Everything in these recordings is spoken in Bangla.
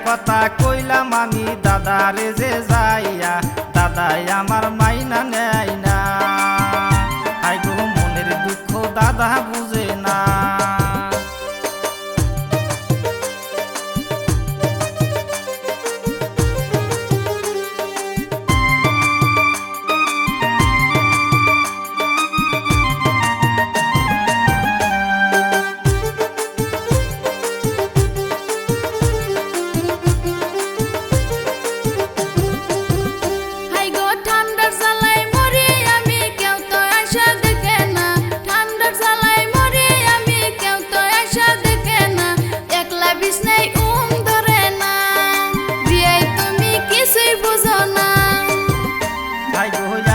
কথা কইলাম আমি দাদারে যে যাইয়া, দাদাই আমার মাইনা নেয় না। হাই গো মনের দুঃখ দাদা বুঝে না।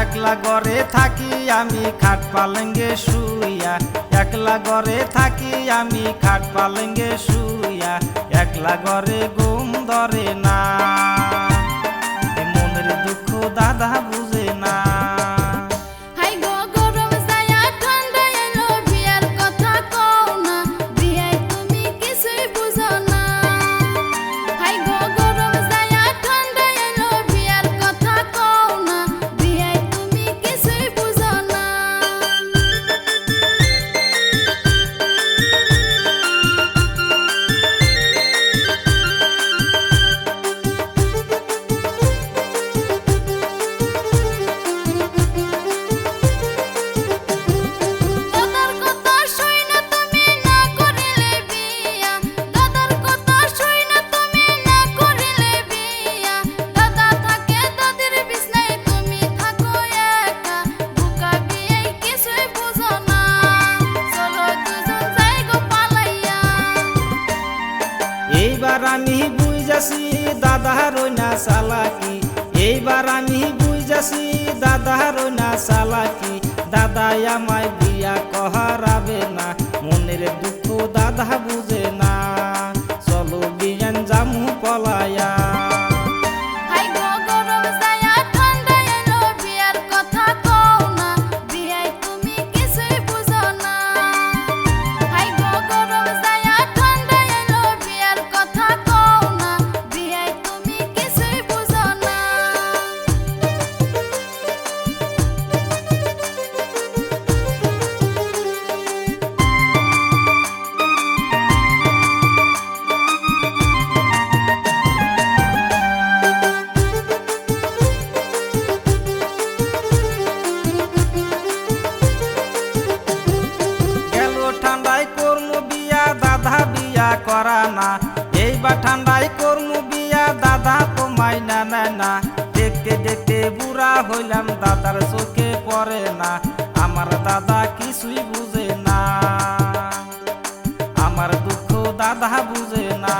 একলা ঘরে থাকি আমি খাট পালঙ্গে শুইয়া, একলা ঘরে থাকি আমি খাট পালঙ্গে শুইয়া, একলা ঘরে ঘুম ধরে না। মনের দুঃখ দাদা বুঝে না। এইবার আমি বুঝাছি দাদা রইনা চালাকি, এইবার আমি বুঝাছি দাদা রইনা চালাকি, দাদাই আমায় বিয়া কহারাবে না। মনের দুঃখ দাদা বুঝে না। চলো বিয়ান জামু পলায়া। করা না এইবার ঠান্ডায় করমু বিয়া, দাদা তো মাইনা নেয় না। দেখতে দেখতে বুড়া হইলাম দাদার চোখে পড়ে না। আমার দাদা কিছুই বুঝে না, আমার দুঃখ দাদা বুঝে না।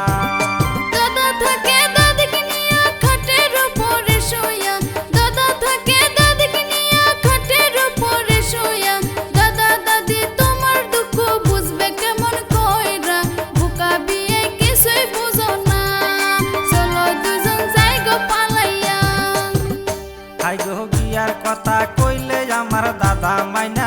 কথা কইলে আমার দাদা মাইনা